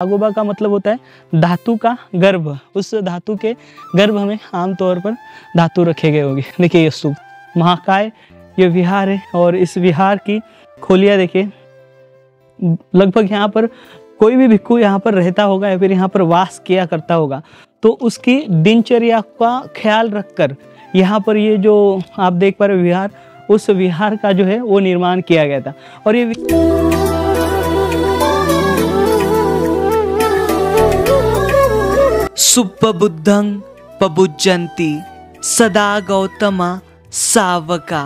आगोबा का मतलब होता है धातु का गर्भ। उस धातु के गर्भ में आमतौर पर धातु रखे गए होंगे। देखिए ये स्तूप महाकाय ये विहार है और इस विहार की खोलियां देखिए, लगभग यहाँ पर कोई भी भिक्खु यहाँ पर रहता होगा या फिर यहाँ पर वास किया करता होगा, तो उसकी दिनचर्या का ख्याल रखकर यहाँ पर ये जो आप देख पा रहे विहार, उस विहार का जो है वो निर्माण किया गया था। और ये सुप्पबुद्धं पबुज्जन्ति सदा गौतमा सावका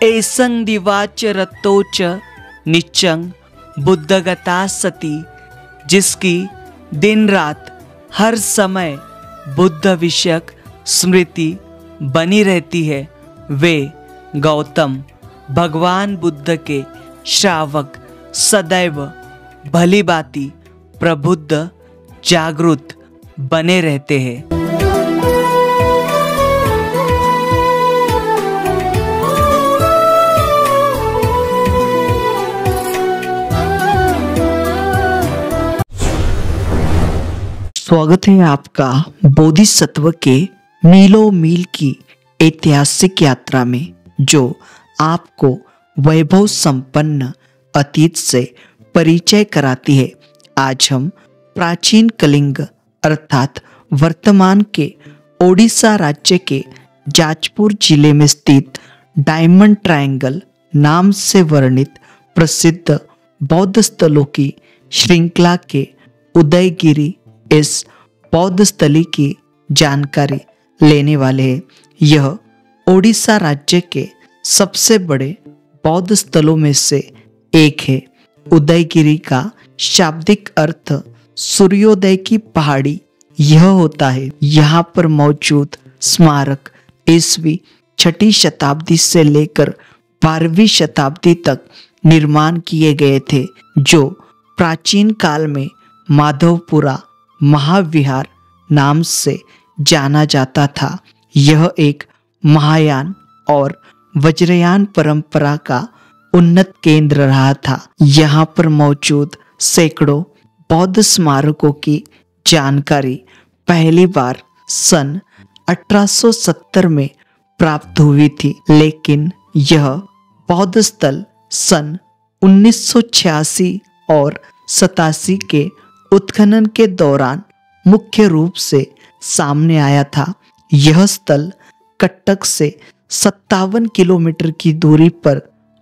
एसं दिवाचरतोच निच्चं बुद्धगता सती। जिसकी दिन रात हर समय बुद्ध विषयक स्मृति बनी रहती है, वे गौतम भगवान बुद्ध के श्रावक सदैव भली भांति प्रबुद्ध जागृत बने रहते हैं। स्वागत है आपका बोधिसत्व के मीलों मील की ऐतिहासिक यात्रा में, जो आपको वैभव संपन्न अतीत से परिचय कराती है। आज हम प्राचीन कलिंग अर्थात वर्तमान के ओडिशा राज्य के जाजपुर जिले में स्थित डायमंड ट्रायंगल नाम से वर्णित प्रसिद्ध बौद्ध स्थलों की श्रृंखला के उदयगिरी इस बौद्ध स्थली की जानकारी लेने वाले हैं। यह ओडिशा राज्य के सबसे बड़े बौद्ध स्थलों में से एक है। उदयगिरी का शाब्दिक अर्थ सूर्योदय की पहाड़ी यह होता है। यहाँ पर मौजूद स्मारक ईस्वी 6वीं शताब्दी से लेकर 12वीं शताब्दी तक निर्माण किए गए थे, जो प्राचीन काल में माधवपुरा महाविहार नाम से जाना जाता था। यह एक महायान और वज्रयान परंपरा का उन्नत केंद्र रहा था। यहाँ पर मौजूद सैकड़ों बौद्ध स्मारकों की जानकारी पहली बार सन 1870 में प्राप्त हुई थी, लेकिन यह बौद्ध स्थल सन 1986 और 87 के उत्खनन के दौरान मुख्य रूप से सामने आया था। यह स्थल कटक से 57 किलोमीटर की दूरी पर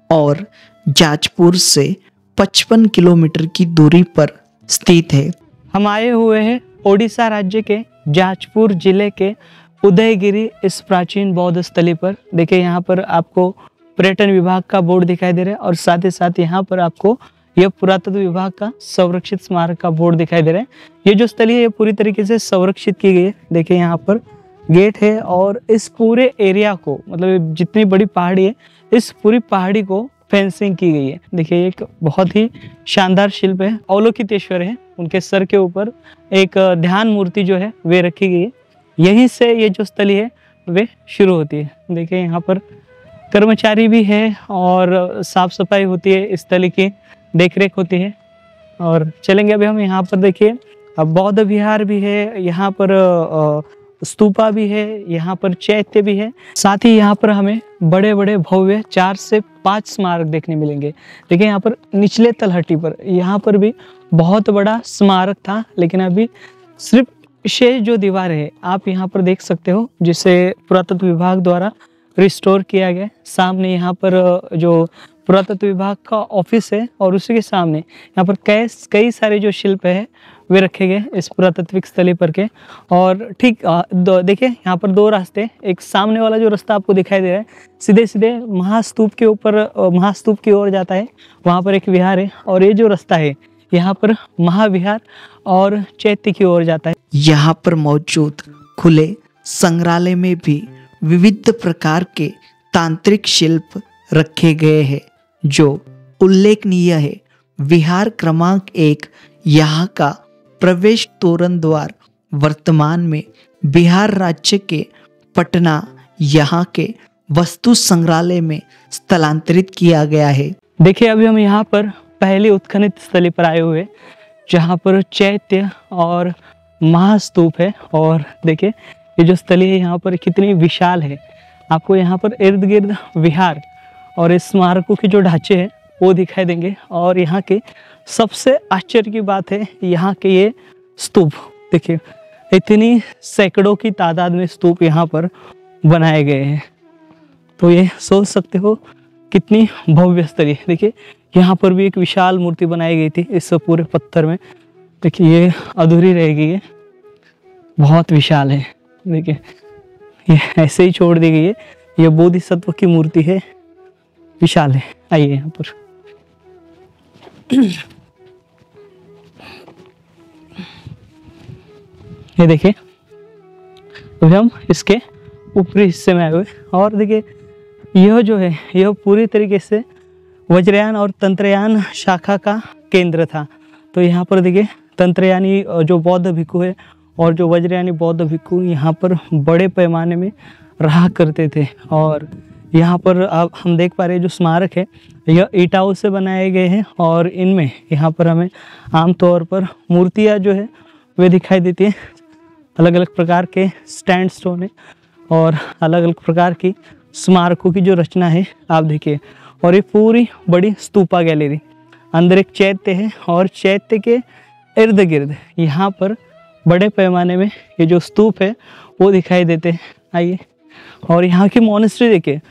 और जाजपुर से 55 किलोमीटर की दूरी पर स्थित है। हम आए हुए हैं ओडिशा राज्य के जाजपुर जिले के उदयगिरी इस प्राचीन बौद्ध स्थली पर। देखिए यहाँ पर आपको पर्यटन विभाग का बोर्ड दिखाई दे रहा है और साथ ही साथ यहाँ पर आपको यह पुरातत्व विभाग का संरक्षित स्मारक का बोर्ड दिखाई दे रहा है। ये जो स्थली है ये पूरी तरीके से संरक्षित की गई है। देखिए यहाँ पर गेट है और इस पूरे एरिया को, मतलब जितनी बड़ी पहाड़ी है, इस पूरी पहाड़ी को फेंसिंग की गई है। देखिए एक बहुत ही शानदार शिल्प है, अवलोकितेश्वर है, उनके सर के ऊपर एक ध्यान मूर्ति जो है वे रखी गई है। यहीं से ये जो स्थली है वे शुरू होती है। देखिए यहाँ पर कर्मचारी भी है और साफ सफाई होती है, इस स्थली की देखरेख होती है। और चलेंगे अभी हम यहाँ पर। देखिए बौद्ध विहार भी है, यहाँ पर स्तूपा भी है, यहाँ पर चैत्य भी है। साथ ही यहाँ पर हमें बड़े बड़े भव्य 4 से 5 स्मारक देखने मिलेंगे। देखिए यहाँ पर निचले तलहटी पर यहाँ पर भी बहुत बड़ा स्मारक था, लेकिन अभी सिर्फ शेष जो दीवार है आप यहाँ पर देख सकते हो, जिसे पुरातत्व विभाग द्वारा रिस्टोर किया गया। सामने यहाँ पर जो पुरातत्व विभाग का ऑफिस है और उसी के सामने यहाँ पर कई सारे जो शिल्प है वे रखे गए इस पुरातत्विक स्थली पर के। और ठीक देखिए यहाँ पर 2 रास्ते, एक सामने वाला जो रास्ता आपको दिखाई दे रहा है सीधे सीधे महास्तूप के ऊपर, महास्तूप की ओर जाता है, वहाँ पर एक विहार है। और ये जो रास्ता है यहाँ पर महाविहार और चैत्य की ओर जाता है। यहाँ पर मौजूद खुले संग्रहालय में भी विविध प्रकार के तांत्रिक शिल्प रखे गए हैं, जो उल्लेखनीय है। विहार क्रमांक 1 यहाँ का प्रवेश तोरण द्वार वर्तमान में बिहार राज्य के पटना यहाँ के वस्तु संग्रहालय में स्थलांतरित किया गया है। देखिए अभी हम यहाँ पर पहली उत्खनित स्थली पर आए हुए। जहाँ पर चैत्य और महास्तूप है। और देखिए ये जो स्थली है यहाँ पर कितनी विशाल है। आपको यहाँ पर इर्द गिर्द विहार और इस स्मारकों के जो ढांचे हैं वो दिखाई देंगे। और यहाँ के सबसे आश्चर्य की बात है यहाँ के ये स्तूप देखिए, इतनी सैकड़ों की तादाद में स्तूप यहाँ पर बनाए गए हैं। तो ये सोच सकते हो कितनी भव्य स्थली। देखिए यहाँ पर भी एक विशाल मूर्ति बनाई गई थी इस पूरे पत्थर में। देखिए ये अधूरी रहेगी, ये बहुत विशाल है। देखिए ये ऐसे ही छोड़ दी गई है। ये बोधिसत्व की मूर्ति है, विशाल है। आइए यहाँ पर ये देखिए, तो हम इसके ऊपरी हिस्से में आए हुए। और देखिए यह जो है यह पूरी तरीके से वज्रयान और तंत्रयान शाखा का केंद्र था। तो यहाँ पर देखिए तंत्रयानी जो बौद्ध भिक्खु है और जो वज्रयानी बौद्ध भिक्खु यहाँ पर बड़े पैमाने में रहा करते थे। और यहाँ पर अब हम देख पा रहे हैं जो स्मारक है यह ईंटों से बनाए गए हैं। और इनमें यहाँ पर हमें आमतौर पर मूर्तियाँ जो है वे दिखाई देती हैं। अलग अलग प्रकार के स्टैंड स्टोन है और अलग अलग प्रकार की स्मारकों की जो रचना है आप देखिए। और ये पूरी बड़ी स्तूपा गैलरी, अंदर एक चैत्य है और चैत्य के इर्द गिर्द यहाँ पर बड़े पैमाने में ये जो स्तूप है वो दिखाई देते हैं। आइए, और यहाँ की मॉनेस्ट्री देखिए,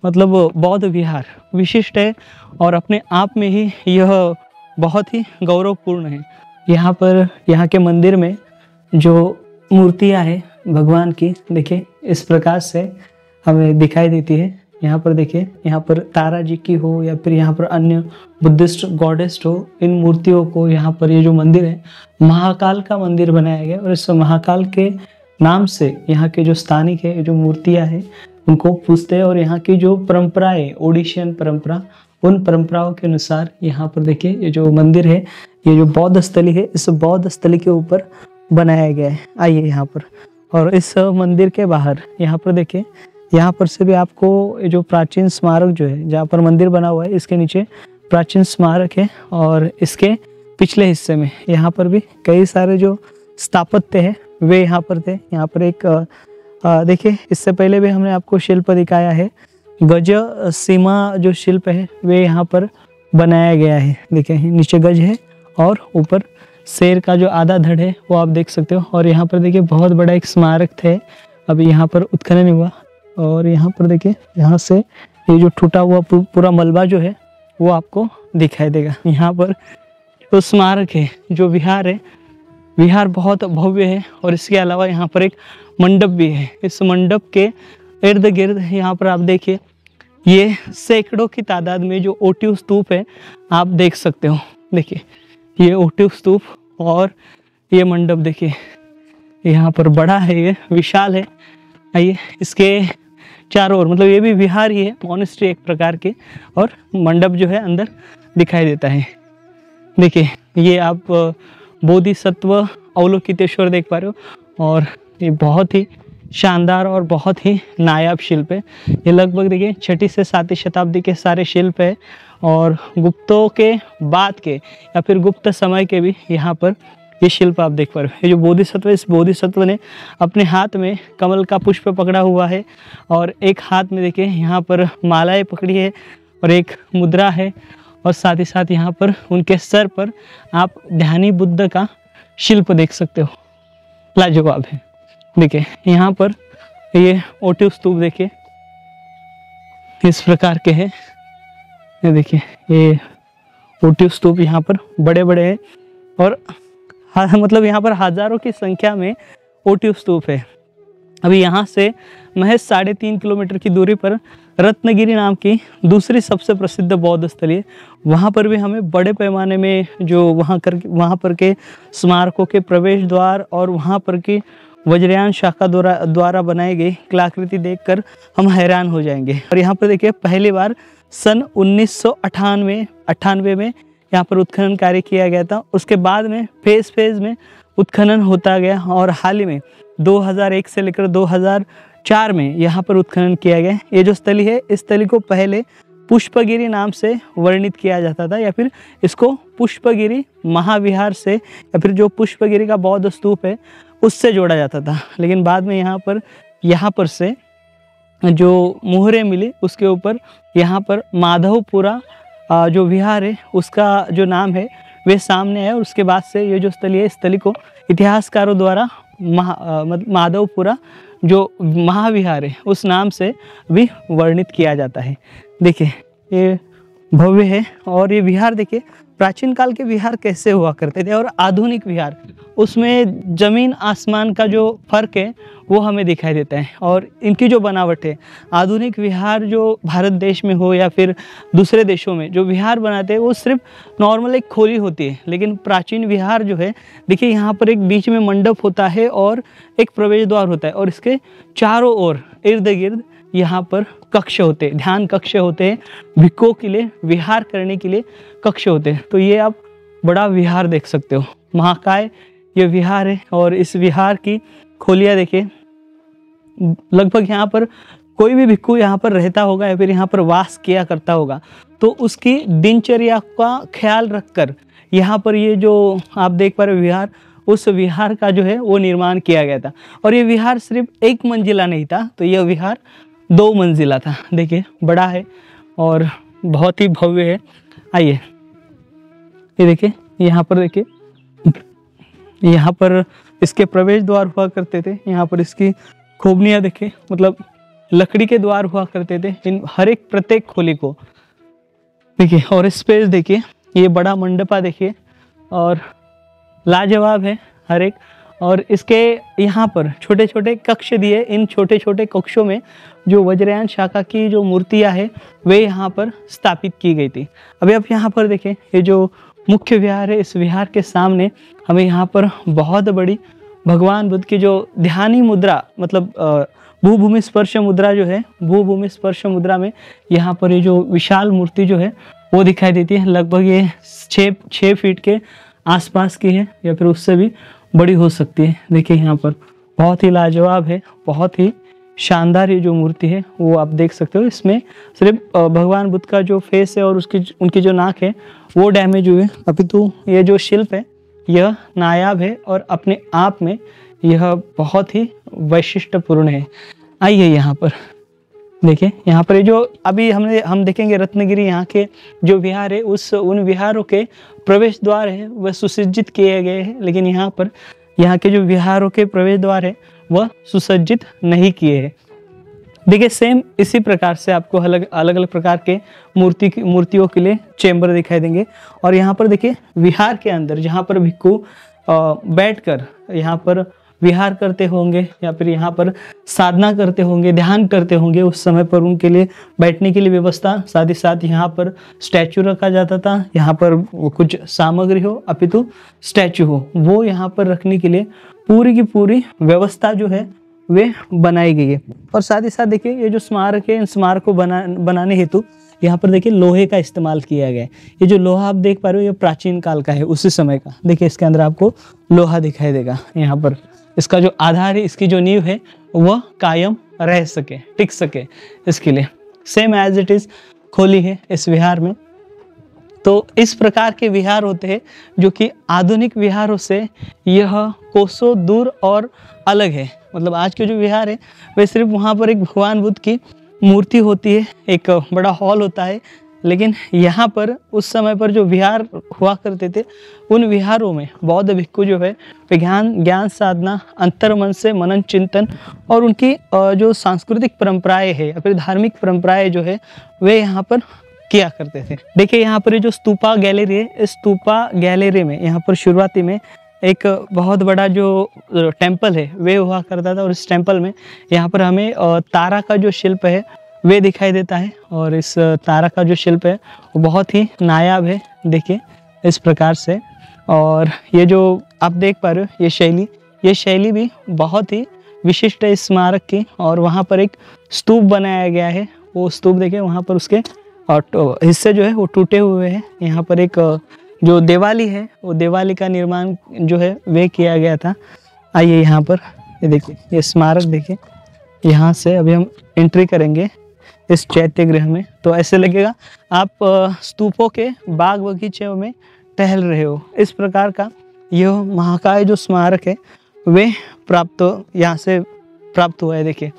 मतलब बौद्ध विहार विशिष्ट है और अपने आप में ही यह बहुत ही गौरवपूर्ण है। यहाँ पर यहाँ के मंदिर में जो मूर्तियाँ हैं भगवान की देखिए इस प्रकार से हमें दिखाई देती है। यहाँ पर देखिए, यहाँ पर तारा जी की हो या फिर यहाँ पर अन्य बुद्धिस्ट गॉडेस्ट हो, इन मूर्तियों को यहाँ पर ये जो मंदिर है महाकाल का मंदिर बनाया गया। और इस महाकाल के नाम से यहाँ के जो स्थानिक है जो मूर्तियाँ हैं उनको पूजते हैं। और यहाँ की जो परंपराएं, ओडिशियन परंपरा, उन परंपराओं के अनुसार यहाँ पर देखिए ये जो मंदिर है, ये जो बौद्ध स्थली है, इस बौद्ध स्थली के ऊपर बनाया गया है। आइए यहाँ पर, और इस मंदिर के बाहर यहाँ पर देखिए, यहाँ पर से भी आपको ये जो प्राचीन स्मारक जो है जहाँ पर मंदिर बना हुआ है इसके नीचे प्राचीन स्मारक है। और इसके पिछले हिस्से में यहाँ पर भी कई सारे जो स्थापत्य है वे यहाँ पर थे। यहाँ पर एक देखिए, इससे पहले भी हमने आपको शिल्प दिखाया है, गज सीमा जो शिल्प है वे यहाँ पर बनाया गया है। देखिए नीचे गज है और ऊपर शेर का जो आधा धड़ है वो आप देख सकते हो। और यहाँ पर देखिए बहुत बड़ा एक स्मारक थे, अभी यहाँ पर उत्खनन हुआ। और यहाँ पर देखिए, यहाँ से ये जो टूटा हुआ पूरा मलबा जो है वो आपको दिखाई देगा। यहाँ पर जो स्मारक है, जो विहार है, विहार बहुत भव्य है। और इसके अलावा यहाँ पर एक मंडप भी है। इस मंडप के इर्द गिर्द यहाँ पर आप देखिए ये सैकड़ों की तादाद में जो ओटिव स्तूप है आप देख सकते हो। देखिए ये ओटिव स्तूप और ये मंडप देखिए, यहाँ पर बड़ा है, ये विशाल है। आइए, इसके चारों ओर, मतलब ये भी विहार ही है, मॉनेस्ट्री एक प्रकार के, और मंडप जो है अंदर दिखाई देता है। देखिए ये आप बोधिसत्व अवलोकितेश्वर देख पा रहे हो। और ये बहुत ही शानदार और बहुत ही नायाब शिल्प है। ये लगभग देखिए 6वीं से 7वीं शताब्दी के सारे शिल्प है। और गुप्तों के बाद के या फिर गुप्त समय के भी यहाँ पर ये शिल्प आप देख पा रहे हो। ये जो बोधिसत्व है, इस बोधिसत्व ने अपने हाथ में कमल का पुष्प पकड़ा हुआ है और एक हाथ में देखिए यहाँ पर मालाएं पकड़ी है और एक मुद्रा है। और साथ ही साथ यहाँ पर उनके सर पर आप ध्यानी बुद्ध का शिल्प देख सकते हो, लाजवाब है। देखिए यहाँ पर ये ओटिव स्तूप देखिए इस प्रकार के हैं। ये देखिए ये ओटिव स्तूप यहाँ पर बड़े बड़े हैं और मतलब यहाँ पर हजारों की संख्या में ओटिव स्तूप है। अभी यहाँ से महज 3.5 किलोमीटर की दूरी पर रत्नगिरी नाम की दूसरी सबसे प्रसिद्ध बौद्ध स्थली है। वहाँ पर भी हमें बड़े पैमाने में जो वहाँ पर के स्मारकों के प्रवेश द्वार और वहाँ पर की वज्रयान शाखा द्वारा बनाई गई कलाकृति देखकर हम हैरान हो जाएंगे। और यहाँ पर देखिए पहली बार सन 1998 में यहाँ पर उत्खनन कार्य किया गया था। उसके बाद में फेज में उत्खनन होता गया और हाल ही में 2001 से लेकर 2004 में यहाँ पर उत्खनन किया गया। ये जो स्थली है, इस स्थली को पहले पुष्पगिरी नाम से वर्णित किया जाता था, या फिर इसको पुष्पगिरी महाविहार से या फिर जो पुष्पगिरी का बौद्ध स्तूप है उससे जोड़ा जाता था। लेकिन बाद में यहाँ पर से जो मुहरें मिली उसके ऊपर यहाँ पर माधवपुरा जो विहार है उसका जो नाम है वे सामने है, और उसके बाद से ये जो स्थली है इस स्थली को इतिहासकारों द्वारा माधवपुरा जो महाविहार है उस नाम से भी वर्णित किया जाता है। देखिए ये भव्य है, और ये विहार देखिए प्राचीन काल के विहार कैसे हुआ करते थे और आधुनिक विहार, उसमें जमीन आसमान का जो फर्क है वो हमें दिखाई देता है। और इनकी जो बनावट है, आधुनिक विहार जो भारत देश में हो या फिर दूसरे देशों में जो विहार बनाते हैं वो सिर्फ नॉर्मल एक खोली होती है, लेकिन प्राचीन विहार जो है देखिए यहाँ पर एक बीच में मंडप होता है और एक प्रवेश द्वार होता है, और इसके चारों ओर इर्द गिर्द यहाँ पर कक्ष होते हैं, ध्यान कक्ष होते हैं, भिक्षुओं के लिए विहार करने के लिए कक्ष होते हैं। तो ये आप बड़ा विहार देख सकते हो, महाकाय ये विहार है। और इस विहार की खोलियाँ देखिए, लगभग यहाँ पर कोई भी भिक्षु यहाँ पर रहता होगा या फिर यहाँ पर वास किया करता होगा तो उसकी दिनचर्या का ख्याल रखकर यहाँ पर ये जो आप देख पा रहे हो विहार, उस विहार का जो है वो निर्माण किया गया था। और ये विहार सिर्फ एक मंजिला नहीं था, तो यह विहार 2 मंजिला था। देखिए बड़ा है और बहुत ही भव्य है। आइए ये देखिए, यहाँ पर देखिए, यहाँ पर इसके प्रवेश द्वार हुआ करते थे, यहाँ पर इसकी खोबनियाँ देखिए, मतलब लकड़ी के द्वार हुआ करते थे इन हर एक प्रत्येक खोली को देखिए। और स्पेस देखिए, ये बड़ा मंडपा देखिए और लाजवाब है हर एक। और इसके यहाँ पर छोटे छोटे कक्ष दिए, इन छोटे छोटे कक्षों में जो वज्रयान शाखा की जो मूर्तियाँ हैं वे यहाँ पर स्थापित की गई थी। अभी आप यहाँ पर देखें, ये जो मुख्य विहार है, इस विहार के सामने हमें यहाँ पर बहुत बड़ी भगवान बुद्ध की जो ध्यानी मुद्रा, मतलब भूभूमि स्पर्श मुद्रा जो है, भूभूमि स्पर्श मुद्रा में यहाँ पर ये जो विशाल मूर्ति जो है वो दिखाई देती है। लगभग ये 6 फीट के आसपास की है या फिर उससे भी बड़ी हो सकती है। देखिए यहाँ पर बहुत ही लाजवाब है, बहुत ही शानदार ये जो मूर्ति है वो आप देख सकते हो। इसमें सिर्फ भगवान बुद्ध का जो फेस है और उनकी जो नाक है वो डैमेज हुए, अपितु ये जो शिल्प है यह नायाब है और अपने आप में यह बहुत ही वैशिष्ट्यपूर्ण है। आइए यहाँ पर देखिए, यहाँ पर ये जो अभी हम देखेंगे रत्नगिरी यहाँ के जो विहार है उन विहारों के प्रवेश द्वार है वह सुसज्जित किए गए हैं, लेकिन यहाँ पर यहाँ के जो विहारों के प्रवेश द्वार है वह सुसज्जित नहीं किए हैं। देखिए सेम इसी प्रकार से आपको अलग अलग प्रकार के मूर्तियों के लिए चेंबर दिखाई देंगे। और यहाँ पर देखिए विहार के अंदर जहाँ पर भिक्षु बैठकर यहाँ पर विहार करते होंगे या फिर यहाँ पर साधना करते होंगे, ध्यान करते होंगे, उस समय पर उनके लिए बैठने के लिए व्यवस्था, साथ ही साथ यहाँ पर स्टैचू रखा जाता था। यहाँ पर कुछ सामग्री हो अपितु स्टैचू हो, वो यहाँ पर रखने के लिए पूरी की पूरी व्यवस्था जो है वे बनाई गई है। और साथ ही साथ देखिए ये जो स्मारक है, इन स्मारक को बनाने हेतु यहाँ पर देखिए लोहे का इस्तेमाल किया गया है। ये जो लोहा आप देख पा रहे हो ये प्राचीन काल का है, उसी समय का। देखिए इसके अंदर आपको लोहा दिखाई देगा। यहाँ पर इसका जो आधार है, इसकी जो नींव है वह कायम रह सके, टिक सके, इसके लिए सेम एज इट इज खोली है इस विहार में। तो इस प्रकार के विहार होते हैं जो कि आधुनिक विहारों से यह कोसों दूर और अलग है। मतलब आज के जो विहार है वे सिर्फ वहाँ पर एक भगवान बुद्ध की मूर्ति होती है, एक बड़ा हॉल होता है, लेकिन यहाँ पर उस समय पर जो विहार हुआ करते थे उन विहारों में बौद्ध भिक्षु जो है ज्ञान साधना, अंतर्मन से मनन चिंतन और उनकी जो सांस्कृतिक परंपराएं है या फिर धार्मिक परंपराएं जो है वे यहाँ पर किया करते थे। देखिए यहाँ पर जो स्तूपा गैलरी है, इस स्तूपा गैलरी में यहाँ पर शुरुआती में एक बहुत बड़ा जो टेम्पल है वे हुआ करता था, और इस टेम्पल में यहाँ पर हमें तारा का जो शिल्प है वे दिखाई देता है। और इस तारा का जो शिल्प है वो बहुत ही नायाब है, देखिए इस प्रकार से। और ये जो आप देख पा रहे हो ये शैली भी बहुत ही विशिष्ट है इस स्मारक की। और वहाँ पर एक स्तूप बनाया गया है, वो स्तूप देखिए वहाँ पर उसके हिस्से जो है वो टूटे हुए हैं। यहाँ पर एक जो दिवाली है वो दिवाली का निर्माण जो है वे किया गया था। आइए यहाँ पर ये देखिए, ये स्मारक देखिए, यहाँ से अभी हम एंट्री करेंगे इस चैत्य गृह में। तो ऐसे लगेगा आप स्तूपों के बाग बगीचे में टहल रहे हो। इस प्रकार का यह महाकाय जो स्मारक है वे यहाँ से प्राप्त हुआ है। देखिए,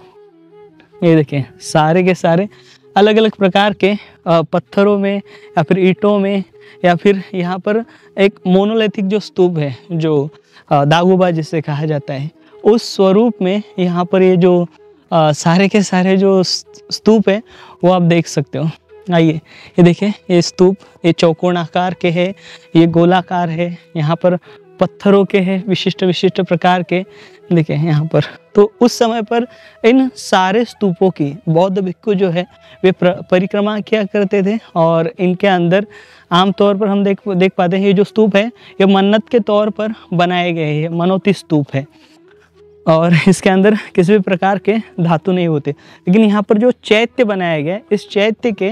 ये देखिए सारे के सारे अलग अलग प्रकार के पत्थरों में या फिर ईंटों में, या फिर यहाँ पर एक मोनोलिथिक जो स्तूप है, जो दागोबा जिसे कहा जाता है, उस स्वरूप में यहाँ पर ये जो सारे के सारे जो स्तूप है वो आप देख सकते हो। आइए, ये देखिए, ये स्तूप ये चौकोन आकार के है, ये गोलाकार है, यहाँ पर पत्थरों के हैं विशिष्ट विशिष्ट प्रकार के। देखिए यहाँ पर तो उस समय पर इन सारे स्तूपों की बौद्ध भिक्खु जो है वे परिक्रमा किया करते थे, और इनके अंदर आमतौर पर हम देख पाते हैं ये जो स्तूप है ये मन्नत के तौर पर बनाए गए हैं, मनोती स्तूप है, और इसके अंदर किसी भी प्रकार के धातु नहीं होते। लेकिन यहाँ पर जो चैत्य बनाया गया है, इस चैत्य के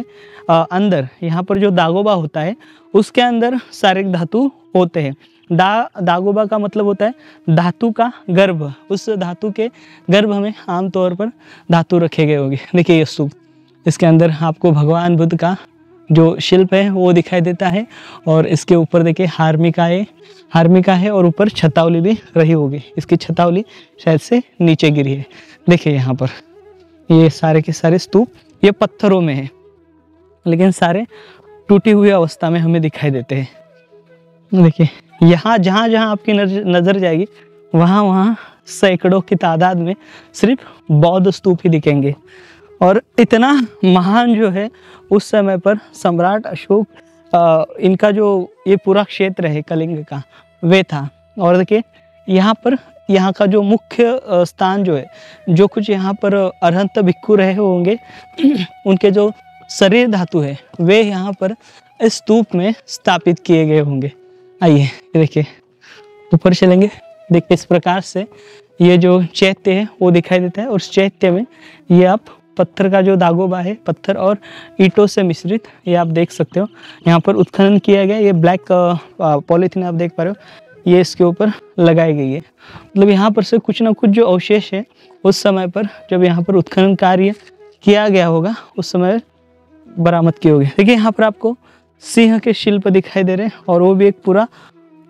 अंदर यहाँ पर जो दागोबा होता है उसके अंदर सारे धातु होते हैं। दागोबा का मतलब होता है धातु का गर्भ, उस धातु के गर्भ में आमतौर पर धातु रखे गए होंगे। देखिए ये स्तूप, इसके अंदर आपको भगवान बुद्ध का जो शिल्प है वो दिखाई देता है, और इसके ऊपर देखिए हार्मिका है और ऊपर छतावली भी रही होगी। इसकी छतावली शायद से नीचे गिरी है। देखिए यहाँ पर ये सारे के सारे स्तूप ये पत्थरों में है, लेकिन सारे टूटी हुई अवस्था में हमें दिखाई देते हैं। देखिए यहाँ जहाँ जहाँ आपकी नज़र जाएगी वहाँ वहाँ सैकड़ों की तादाद में सिर्फ बौद्ध स्तूप ही दिखेंगे। और इतना महान जो है उस समय पर सम्राट अशोक इनका जो ये पूरा क्षेत्र है कलिंग का वे था। और देखिए यहाँ का जो मुख्य स्थान जो है, जो कुछ यहाँ पर अरहंत भिक्खु रहे होंगे उनके जो शरीर धातु है वे यहाँ पर इस स्तूप में स्थापित किए गए होंगे। आइए देखिए ऊपर चलेंगे। देखिए इस प्रकार से ये जो चैत्य है वो दिखाई देता है, और उस चैत्य में ये आप पत्थर का जो दागोबा है, पत्थर और ईंटों से मिश्रित, ये आप देख सकते हो। यहाँ पर उत्खनन किया गया, ये ब्लैक पॉलीथीन आप देख पा रहे हो, ये इसके ऊपर लगाई गई है। मतलब यहाँ पर से कुछ ना कुछ जो अवशेष है उस समय पर जब यहाँ पर उत्खनन कार्य किया गया होगा उस समय बरामद किए होंगे। देखिए यहाँ पर आपको सिंह के शिल्प दिखाई दे रहे हैं, और वो भी एक पूरा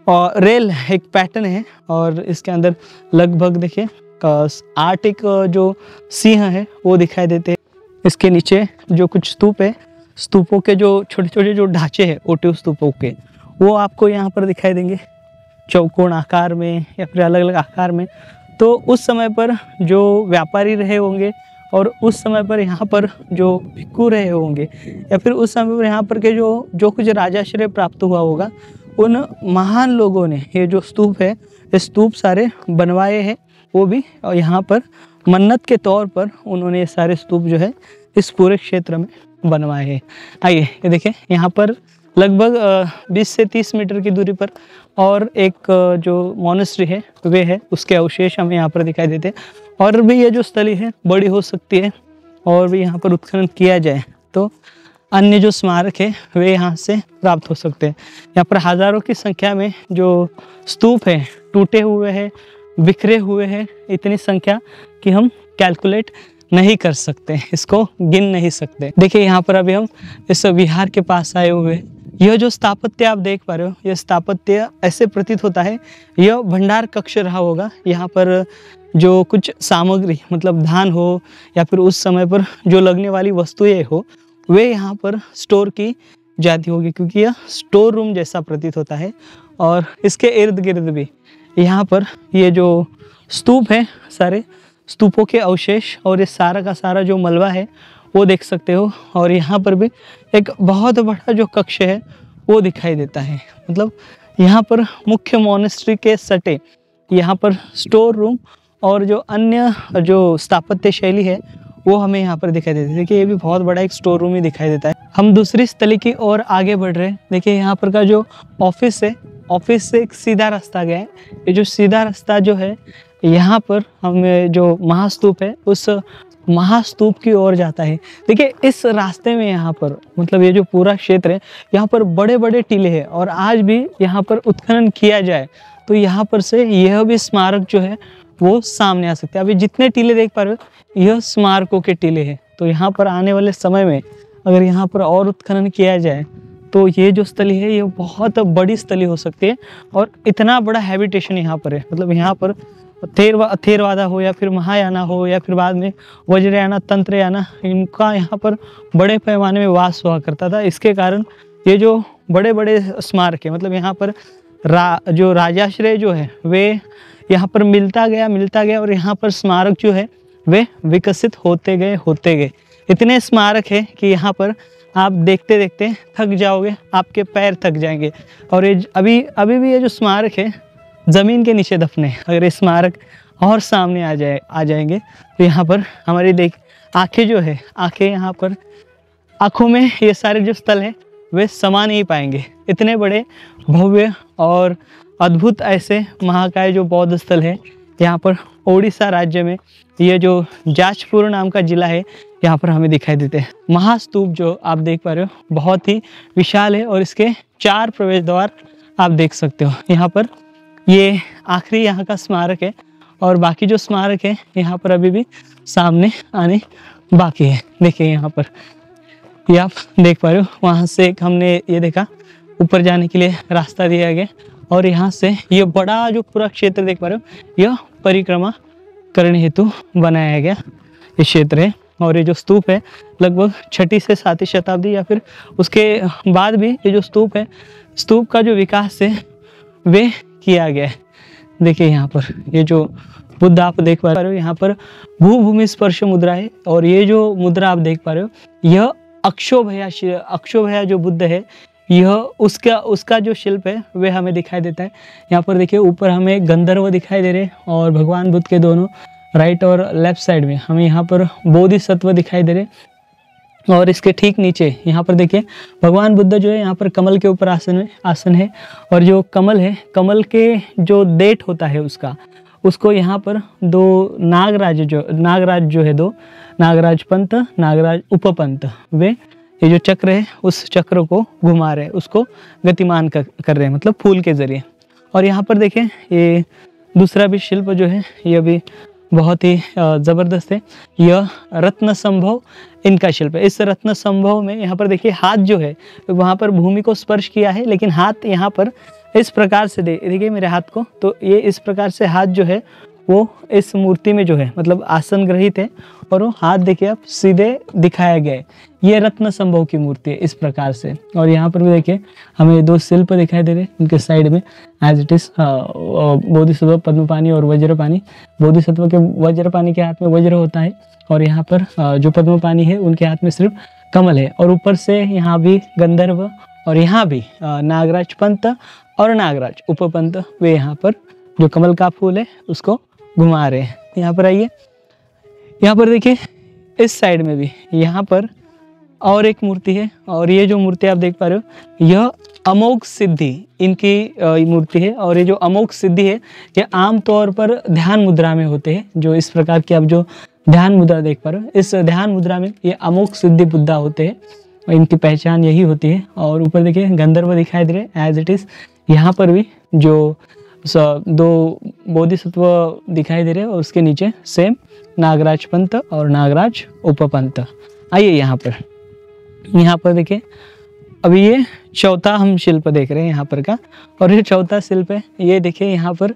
रेल एक पैटर्न है, और इसके अंदर लगभग देखिए 8 एक जो सिंह है वो दिखाई देते हैं। इसके नीचे जो कुछ स्तूप है, स्तूपों के जो छोटे छोटे जो ढांचे हैं ओटिव स्तूपों के, वो आपको यहाँ पर दिखाई देंगे चौकोन आकार में या फिर अलग अलग आकार में। तो उस समय पर जो व्यापारी रहे होंगे और उस समय पर यहाँ पर जो भिक्खु रहे होंगे, या फिर उस समय पर यहाँ पर के जो कुछ राजाश्रय प्राप्त हुआ होगा, उन महान लोगों ने ये जो स्तूप है, ये स्तूप सारे बनवाए हैं। वो भी यहाँ पर मन्नत के तौर पर उन्होंने ये सारे स्तूप जो है इस पूरे क्षेत्र में बनवाए हैं। आइए ये देखें, यहाँ पर लगभग 20 से 30 मीटर की दूरी पर और एक जो मोनेस्ट्री है वे है, उसके अवशेष हमें यहाँ पर दिखाई देते हैं। और भी ये जो स्थली है बड़ी हो सकती है, और भी यहाँ पर उत्खनन किया जाए तो अन्य जो स्मारक है वे यहाँ से प्राप्त हो सकते हैं। यहाँ पर हज़ारों की संख्या में जो स्तूप है टूटे हुए हैं, बिखरे हुए हैं, इतनी संख्या कि हम कैलकुलेट नहीं कर सकते, इसको गिन नहीं सकते। देखिए यहाँ पर अभी हम इस विहार के पास आए हुए हैं। यह जो स्थापत्य आप देख पा रहे हो, यह स्थापत्य ऐसे प्रतीत होता है यह भंडार कक्ष रहा होगा। यहाँ पर जो कुछ सामग्री मतलब धान हो या फिर उस समय पर जो लगने वाली वस्तुएं हो वे यहाँ पर स्टोर की जाती होगी, क्योंकि यह स्टोर रूम जैसा प्रतीत होता है। और इसके इर्द गिर्द भी यहाँ पर ये जो स्तूप है, सारे स्तूपों के अवशेष और ये सारा का सारा जो मलबा है वो देख सकते हो। और यहाँ पर भी एक बहुत बड़ा जो कक्ष है वो दिखाई देता है। मतलब यहाँ पर मुख्य मोनेस्ट्री के सटे यहाँ पर स्टोर रूम और जो अन्य जो स्थापत्य शैली है वो हमें यहाँ पर दिखाई देती है। देखिए ये भी बहुत बड़ा एक स्टोर रूम ही दिखाई देता है। हम दूसरी स्थली की ओर आगे बढ़ रहे हैं। देखिए यहाँ पर का जो ऑफिस है, ऑफिस से एक सीधा रास्ता गया है। ये जो सीधा रास्ता जो है यहाँ पर हमें जो महास्तूप है उस महास्तूप की ओर जाता है। देखिए इस रास्ते में यहाँ पर मतलब ये जो पूरा क्षेत्र है यहाँ पर बड़े बड़े टीले हैं, और आज भी यहाँ पर उत्खनन किया जाए तो यहाँ पर से यह भी स्मारक जो है वो सामने आ सकते हैं। अभी जितने टीले देख पा रहे हो यह स्मारकों के टीले हैं। तो यहाँ पर आने वाले समय में अगर यहाँ पर और उत्खनन किया जाए तो ये जो स्थली है ये बहुत बड़ी स्थली हो सकती है। और इतना बड़ा हैबिटेशन यहाँ पर है, मतलब यहाँ पर थेरवादा हो या फिर महायाना हो या फिर बाद में वज्रयाना, तंत्रयाना, इनका यहाँ पर बड़े पैमाने में वास हुआ करता था। इसके कारण ये जो बड़े बड़े स्मारक है, मतलब यहाँ पर जो राजाश्रय जो है वे यहाँ पर मिलता गया और यहाँ पर स्मारक जो है वे विकसित होते गए। इतने स्मारक है कि यहाँ पर आप देखते देखते थक जाओगे, आपके पैर थक जाएंगे। और ये अभी भी ये जो स्मारक है ज़मीन के नीचे दफन है। अगर ये स्मारक और सामने आ जाएंगे तो यहाँ पर हमारी आँखें जो है, यहाँ पर आँखों में ये सारे जो स्थल है वे समा नहीं पाएंगे। इतने बड़े भव्य और अद्भुत ऐसे महाकाय जो बौद्ध स्थल है यहाँ पर ओडिशा राज्य में, ये जो जाजपुर नाम का जिला है यहाँ पर हमें दिखाई देते हैं। महास्तूप जो आप देख पा रहे हो बहुत ही विशाल है और इसके 4 प्रवेश द्वार आप देख सकते हो। यहाँ पर ये आखिरी यहाँ का स्मारक है और बाकी जो स्मारक है यहाँ पर अभी भी सामने आने बाकी है। देखिए यहाँ पर ये आप देख पा रहे हो, वहाँ से एक हमने ये देखा ऊपर जाने के लिए रास्ता दिया गया और यहाँ से ये बड़ा जो पूरा क्षेत्र देख पा रहे हो यह परिक्रमा करने हेतु बनाया गया ये क्षेत्र है। और ये जो स्तूप है लगभग 6वीं से 7वीं शताब्दी या फिर उसके बाद भी ये जो स्तूप है, स्तूप का जो विकास है वे किया गया है। देखिए यहाँ पर ये जो बुद्ध आप देख पा रहे हो, यहाँ पर भूभूमि स्पर्श मुद्रा है और ये जो मुद्रा आप देख पा रहे हो यह अक्षोभया जो बुद्ध है यह उसका जो शिल्प है वह हमें दिखाई देता है। यहाँ पर देखिए ऊपर हमें गंधर्व दिखाई दे रहे हैं और भगवान बुद्ध के दोनों राइट और लेफ्ट साइड में हमें यहाँ पर बोधिसत्व दिखाई दे रहे। और इसके ठीक नीचे यहाँ पर देखिए भगवान बुद्ध जो है यहाँ पर कमल के ऊपर आसन है और जो कमल है, कमल के जो देठ होता है उसको यहाँ पर 2 नागराज जो है 2 नागराज पंत, नागराज उपपंत, वे ये जो चक्र है उस चक्र को घुमा रहे हैं, उसको गतिमान कर रहे हैं, मतलब फूल के जरिए। और यहाँ पर देखें ये दूसरा भी शिल्प जो है ये भी बहुत ही ज़बरदस्त है। यह रत्न संभव इनका शिल्प है। इस रत्न संभव में यहाँ पर देखिए हाथ जो है वहाँ पर भूमि को स्पर्श किया है, लेकिन हाथ यहाँ पर इस प्रकार से देखिए मेरे हाथ को, तो ये इस प्रकार से हाथ जो है वो इस मूर्ति में जो है मतलब आसन ग्रहित है और वो हाथ देखिए आप सीधे दिखाया गया है। ये रत्न संभव की मूर्ति है इस प्रकार से। और यहाँ पर भी देखिए हमें 2 शिल्प दिखाई दे रहे हैं उनके साइड में as it is Bodhisattva Padmapani और वज्रपानी। बोधिसत्व के वज्रपानी के हाथ में वज्र होता है और यहाँ पर जो पद्मपानी है उनके हाथ में सिर्फ कमल है। और ऊपर से यहाँ भी गंधर्व और यहाँ भी नागराज पंत और नागराज उपपंत वे यहाँ पर जो कमल का फूल है उसको घुमा रहे हैं। यहाँ पर आइए, यहाँ पर देखिए इस साइड में भी यहाँ पर और एक मूर्ति है और ये जो मूर्ति आप देख पा रहे हो यह अमोघ सिद्धि इनकी मूर्ति है। और ये जो अमोघ सिद्धि है ये आम तौर पर ध्यान मुद्रा में होते हैं। जो इस प्रकार की आप जो ध्यान मुद्रा देख पा रहे हो, इस ध्यान मुद्रा में ये अमोघ सिद्धि बुद्धा होते हैं, इनकी पहचान यही होती है। और ऊपर देखिए गंधर्व दिखाई दे रहे एज इट इज। यहाँ पर भी जो 2 बोधिसत्व दिखाई दे रहे हैं और उसके नीचे सेम नागराज पंत और नागराज उपपंत। आइए यहाँ पर देखिए अभी ये चौथा हम शिल्प देख रहे हैं यहाँ पर का, और ये चौथा शिल्प है ये देखिए यहाँ पर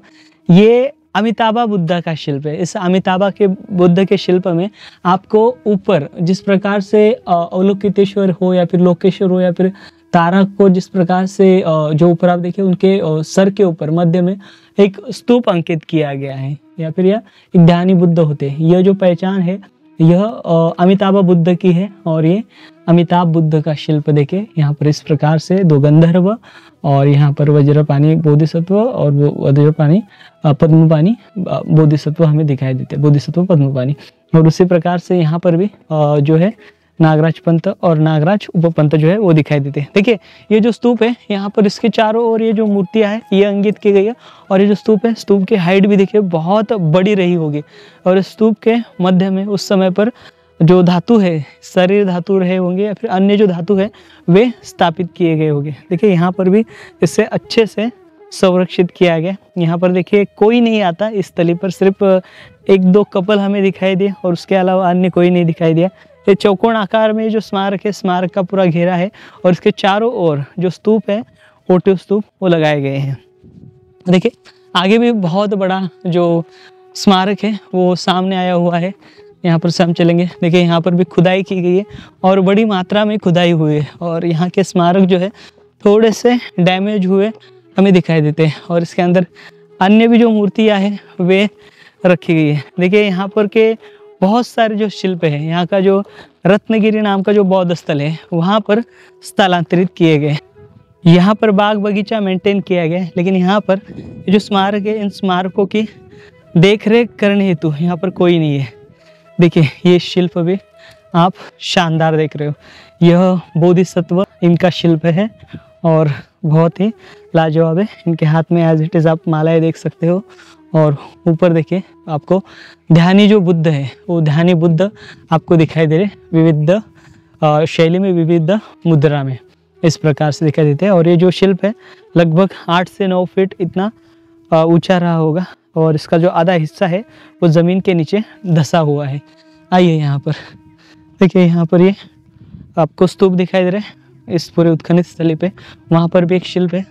ये अमिताभा बुद्धा का शिल्प है। इस अमिताभा के बुद्ध के शिल्प में आपको ऊपर जिस प्रकार से अवलोकितेश्वर हो या फिर लोकेश्वर हो या फिर तारा को जिस प्रकार से जो ऊपर आप देखिए उनके सर के ऊपर मध्य में एक स्तूप अंकित किया गया है या फिर यह ध्यानी बुद्ध होते हैं। यह जो पहचान है यह अमिताभा बुद्ध की है। और ये अमिताभ बुद्ध का शिल्प देखे यहाँ पर इस प्रकार से 2 गंधर्व और यहाँ पर वज्रपानी बोधिसत्व और वो वज्रपानी पद्मपानी बोधिसत्व हमें दिखाई देते हैं, बोधिसत्व पद्मपानी। और उसी प्रकार से यहाँ पर भी जो है नागराज पंत और नागराज उपपंत जो है वो दिखाई देते हैं। देखिए ये जो स्तूप है यहाँ पर इसके चारों ओर ये जो मूर्तियां है ये अंकित की गई है। और ये जो स्तूप है स्तूप की हाइट भी देखिए बहुत बड़ी रही होगी। और इस स्तूप के मध्य में उस समय पर जो धातु है, शरीर धातु रहे होंगे या फिर अन्य जो धातु है वे स्थापित किए गए होंगे। देखिए यहाँ पर भी इससे अच्छे से संरक्षित किया गया। यहाँ पर देखिए कोई नहीं आता इस तली पर, सिर्फ 1-2 कपल हमें दिखाई दिए और उसके अलावा अन्य कोई नहीं दिखाई दिया। ये चौकोन आकार में जो स्मारक है, स्मारक का पूरा घेरा है और इसके चारों ओर जो स्तूप है, ओटिव स्तूप, वो लगाए गए हैं। देखिए आगे भी बहुत बड़ा जो स्मारक है वो सामने आया हुआ है। यहाँ पर से हम चलेंगे, देखिए यहाँ पर भी खुदाई की गई है और बड़ी मात्रा में खुदाई हुई है और यहाँ के स्मारक जो है थोड़े से डैमेज हुए हमें दिखाई देते हैं और इसके अंदर अन्य भी जो मूर्तियाँ हैं वे रखी गई है। देखिए यहाँ पर के बहुत सारे जो शिल्प है, यहाँ का जो रत्नगिरी नाम का जो बौद्ध स्थल है वहाँ पर स्थलांतरित किए गए। यहाँ पर बाग बगीचा मेंटेन किया गया है, लेकिन यहाँ पर जो स्मारक है, इन स्मारकों की देख रेख करने हेतु यहाँ पर कोई नहीं है। देखिए ये शिल्प भी आप शानदार देख रहे हो, यह बोधिसत्व इनका शिल्प है और बहुत ही लाजवाब है। इनके हाथ में एज इट इज़ आप मालाएं देख सकते हो और ऊपर देखिए आपको ध्यानी जो बुद्ध है वो ध्यानी बुद्ध आपको दिखाई दे रहे, विविध शैली में, विविध मुद्रा में इस प्रकार से दिखाई देते हैं। और ये जो शिल्प है लगभग 8 से 9 फीट इतना ऊंचा रहा होगा और इसका जो आधा हिस्सा है वो ज़मीन के नीचे धंसा हुआ है। आइए यहाँ पर देखिए, यहाँ पर ये आपको स्तूप दिखाई दे रहे हैं इस पूरे उत्खनन स्थली पे, वहाँ पर भी एक शिल्प है।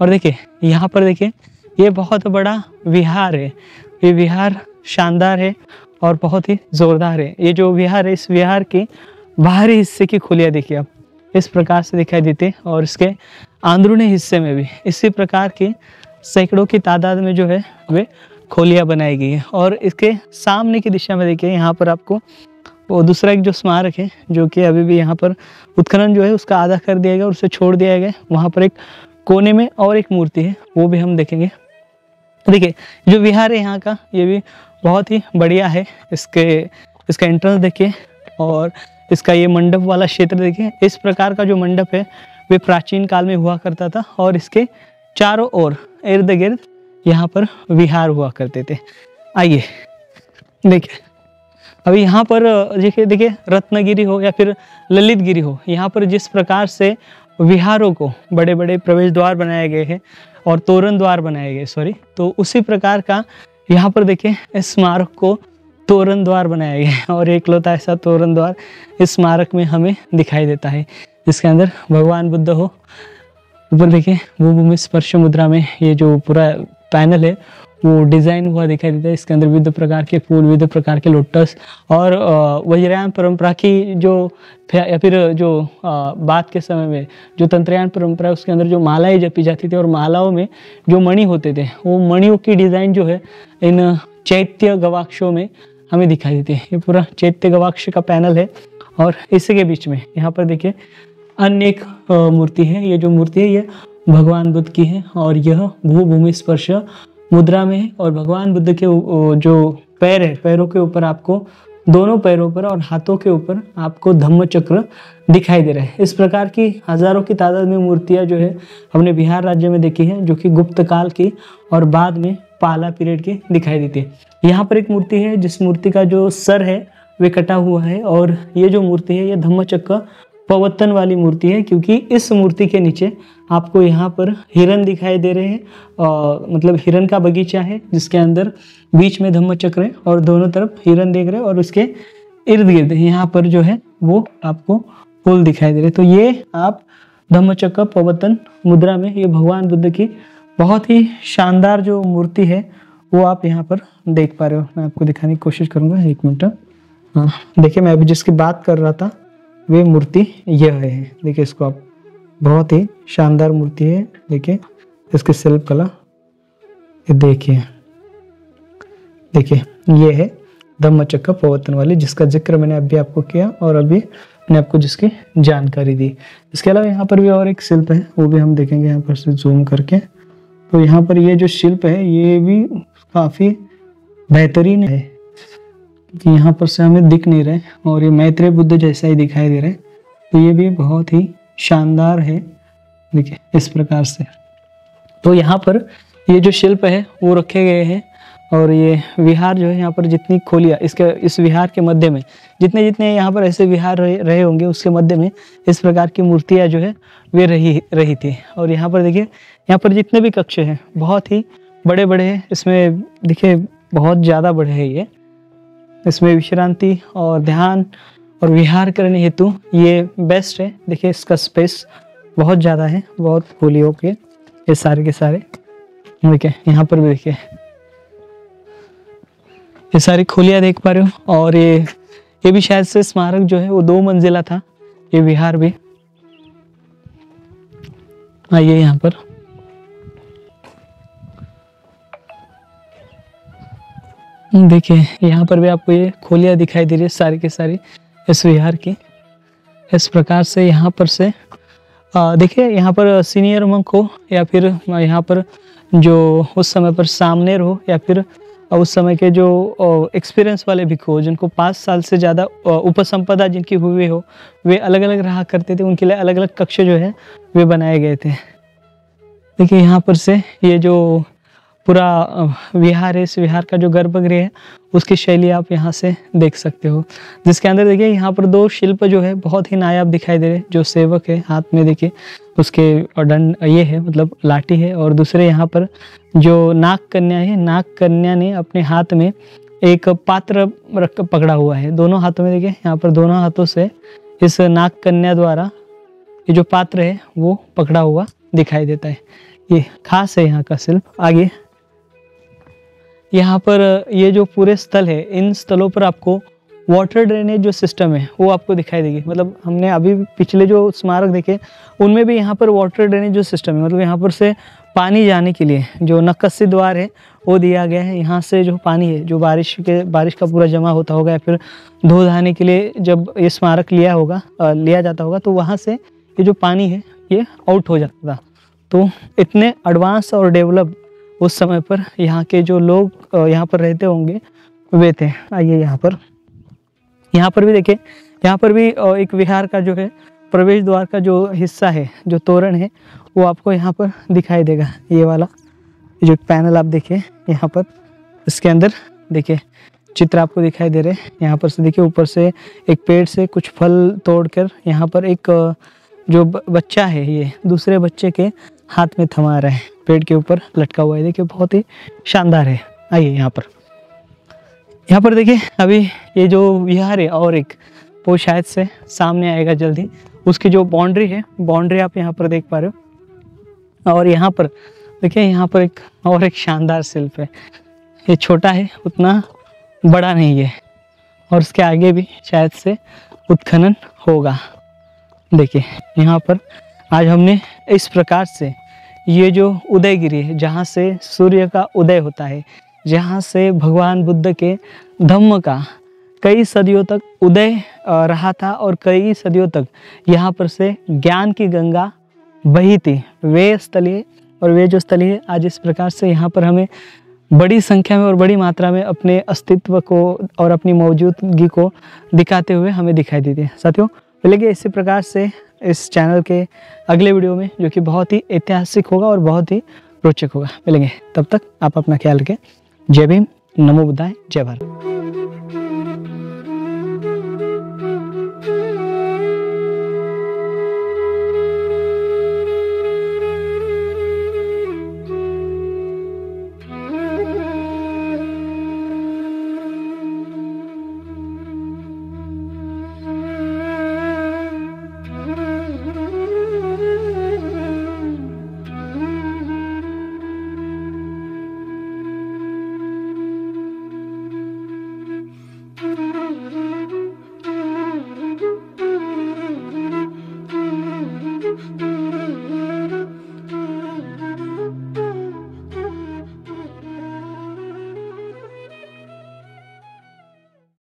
और देखिए यहाँ पर देखिए ये बहुत बड़ा विहार है, ये विहार शानदार है और बहुत ही ज़ोरदार है। ये जो विहार है, इस विहार के बाहरी हिस्से की खोलियाँ देखिए आप इस प्रकार से दिखाई देती है और इसके अंदरूनी हिस्से में भी इसी प्रकार की सैकड़ों की तादाद में जो है वे खोलियाँ बनाई गई है। और इसके सामने की दिशा में देखिए यहाँ पर आपको वो दूसरा एक जो स्मारक है जो कि अभी भी यहाँ पर उत्खनन जो है उसका आधा कर दिया गया और उसे छोड़ दिया गया। वहाँ पर एक कोने में और एक मूर्ति है, वो भी हम देखेंगे। देखिए जो विहार है यहाँ का, ये भी बहुत ही बढ़िया है। इसका एंट्रेंस देखिए और इसका ये मंडप वाला क्षेत्र देखिए। इस प्रकार का जो मंडप है वे प्राचीन काल में हुआ करता था और इसके चारों ओर इर्द गिर्द यहाँ पर विहार हुआ करते थे। आइए देखिए अभी यहाँ पर देखिए रत्नगिरी हो या फिर ललित गिरी हो, यहाँ पर जिस प्रकार से विहारों को बड़े बड़े प्रवेश द्वार बनाए गए हैं और तोरण द्वार बनाए गए, तो उसी प्रकार का यहाँ पर देखिए इस स्मारक को तोरण द्वार बनाया गया है और एकलौता ऐसा तोरण द्वार इस स्मारक में हमें दिखाई देता है, जिसके अंदर भगवान बुद्ध हो। ऊपर देखिए वो भूमि स्पर्श मुद्रा में ये जो पूरा पैनल है वो डिज़ाइन हुआ दिखाई देता है। इसके अंदर विविध प्रकार के फूल, विविध प्रकार के लोटस और वज्रयान परंपरा की जो या फिर जो बात के समय में जो तंत्रयान परंपरा है उसके अंदर जो मालाएं जपी जाती थी और मालाओं में जो मणि होते थे वो मणियों की डिज़ाइन जो है इन चैत्य गवाक्षों में हमें दिखाई देती है। ये पूरा चैत्य गवाक्ष का पैनल है और इसी के बीच में यहाँ पर देखिए अन्य एक मूर्ति है। ये जो मूर्ति है ये भगवान बुद्ध की है और यह भूभूमि स्पर्श मुद्रा में है। और भगवान बुद्ध के जो पैर है, पैरों के ऊपर आपको, दोनों पैरों पर और हाथों के ऊपर आपको धम्म चक्र दिखाई दे रहा है। इस प्रकार की हजारों की तादाद में मूर्तियां जो है हमने बिहार राज्य में देखी है, जो कि गुप्त काल की और बाद में पाला पीरियड की दिखाई देती है। यहाँ पर एक मूर्ति है जिस मूर्ति का जो सर है वे कटा हुआ है और ये जो मूर्ति है ये धम्म चक्र पवर्तन वाली मूर्ति है, क्योंकि इस मूर्ति के नीचे आपको यहाँ पर हिरन दिखाई दे रहे हैं, मतलब हिरन का बगीचा है जिसके अंदर बीच में धम्म चक्र है और दोनों तरफ हिरन देख रहे हैं और उसके इर्द गिर्द यहाँ पर जो है वो आपको फूल दिखाई दे रहे हैं। तो ये आप धम्म चक्र पवर्तन मुद्रा में ये भगवान बुद्ध की बहुत ही शानदार जो मूर्ति है वो आप यहाँ पर देख पा रहे हो। मैं आपको दिखाने की कोशिश करूँगा, एक मिनट। हाँ देखिए, मैं अभी जिसकी बात कर रहा था वे मूर्ति यह है। देखिए इसको आप, बहुत ही शानदार मूर्ति है। देखिए इसकी शिल्प कला, ये देखिए ये है धम्म चक्र पवर्तन वाली, जिसका जिक्र मैंने अभी आपको किया और अभी मैंने आपको जिसकी जानकारी दी। इसके अलावा यहाँ पर भी और एक शिल्प है, वो भी हम देखेंगे यहाँ पर से जूम करके। तो यहाँ पर ये जो शिल्प है ये भी काफ़ी बेहतरीन है कि यहाँ पर से हमें दिख नहीं रहे और ये मैत्रेय बुद्ध जैसा ही दिखाई दे रहे हैं। तो ये भी बहुत ही शानदार है, देखिए इस प्रकार से। तो यहाँ पर ये जो शिल्प है वो रखे गए हैं और ये विहार जो है यहाँ पर जितनी खोलियाँ इस विहार के मध्य में जितने यहाँ पर ऐसे विहार रहे होंगे उसके मध्य में इस प्रकार की मूर्तियाँ जो है वे रही थी। और यहाँ पर देखिए, यहाँ पर जितने भी कक्ष हैं बहुत ही बड़े बड़े हैं। इसमें देखिए बहुत ज़्यादा बड़े हैं ये। इसमें विश्रांति और ध्यान और विहार करने हेतु ये बेस्ट है। देखिए इसका स्पेस बहुत ज़्यादा है, बहुत खोलियों के ये सारे के सारे। देखिए यहाँ पर भी देखिए ये सारी खोलियाँ देख पा रहे हो। और ये भी शायद से स्मारक जो है वो 2 मंजिला था, ये विहार भी। आइए यहाँ पर देखिए, यहाँ पर भी आपको ये खोलियाँ दिखाई दे रही है सारी की सारी इस विहार की। इस प्रकार से यहाँ पर से देखिए यहाँ पर सीनियर मंक हो या फिर यहाँ पर जो उस समय पर सामनेर हो या फिर उस समय के जो एक्सपीरियंस वाले भिक्खु हो, जिनको 5 साल से ज़्यादा उपसंपदा जिनकी हुई हो, वे अलग अलग रहा करते थे। उनके लिए अलग अलग कक्ष जो है वे बनाए गए थे। देखिए यहाँ पर से ये जो पूरा विहार है, इस विहार का जो गर्भगृह है उसकी शैली आप यहाँ से देख सकते हो, जिसके अंदर देखिए यहाँ पर 2 शिल्प जो है बहुत ही नायाब दिखाई दे रहे हैं। जो सेवक है हाथ में देखिए उसके दंड ये है, मतलब लाठी है, और दूसरे यहाँ पर जो नाग कन्या है, नाग कन्या ने अपने हाथ में एक पात्र पकड़ा हुआ है। दोनों हाथों में देखिए यहाँ पर दोनों हाथों से इस नाग कन्या द्वारा ये जो पात्र है वो पकड़ा हुआ दिखाई देता है। ये खास है यहाँ का शिल्प। आगे यहाँ पर ये जो पूरे स्थल है, इन स्थलों पर आपको वाटर ड्रेनेज जो सिस्टम है वो आपको दिखाई देगी। मतलब हमने अभी पिछले जो स्मारक देखे उनमें भी यहाँ पर वाटर ड्रेनेज जो सिस्टम है, मतलब यहाँ पर से पानी जाने के लिए जो नक्काशी द्वार है वो दिया गया है। यहाँ से जो पानी है, जो बारिश का पूरा जमा होता होगा या फिर धो धाने के लिए जब ये स्मारक लिया जाता होगा तो वहाँ से ये जो पानी है ये आउट हो जाता था। तो इतने एडवांस और डेवलप उस समय पर यहाँ के जो लोग यहाँ पर रहते होंगे वे थे। आइए यहाँ पर भी देखिए, यहाँ पर भी एक विहार का जो है प्रवेश द्वार का जो हिस्सा है, जो तोरण है वो आपको यहाँ पर दिखाई देगा। ये वाला जो पैनल आप देखिए यहाँ पर, इसके अंदर देखिए चित्र आपको दिखाई दे रहे हैं। यहाँ पर से देखिए ऊपर से एक पेड़ से कुछ फल तोड़कर यहाँ पर एक जो बच्चा है ये दूसरे बच्चे के हाथ में थमा रहा है, पेड़ के ऊपर लटका हुआ है। देखिए बहुत ही शानदार है। आइए यहाँ पर देखिए अभी ये जो विहार है और एक वो शायद से सामने आएगा जल्दी। उसकी जो बाउंड्री है, बाउंड्री आप यहाँ पर देख पा रहे हो। और यहाँ पर देखिए यहाँ पर एक शानदार शिल्प है। ये छोटा है, उतना बड़ा नहीं है, और उसके आगे भी शायद से उत्खनन होगा। देखिए यहाँ पर आज हमने इस प्रकार से ये जो उदयगिरी है, जहाँ से सूर्य का उदय होता है, जहाँ से भगवान बुद्ध के धम्म का कई सदियों तक उदय रहा था और कई सदियों तक यहाँ पर से ज्ञान की गंगा बही थी, वे स्थलीय और वे जो स्थलीय आज इस प्रकार से यहाँ पर हमें बड़ी संख्या में और बड़ी मात्रा में अपने अस्तित्व को और अपनी मौजूदगी को दिखाते हुए हमें दिखाई देती है। साथियों मिलेंगे इसी प्रकार से इस चैनल के अगले वीडियो में, जो कि बहुत ही ऐतिहासिक होगा और बहुत ही रोचक होगा। मिलेंगे, तब तक आप अपना ख्याल रखें। जय भीम, नमो बुद्धाय, जय भारत।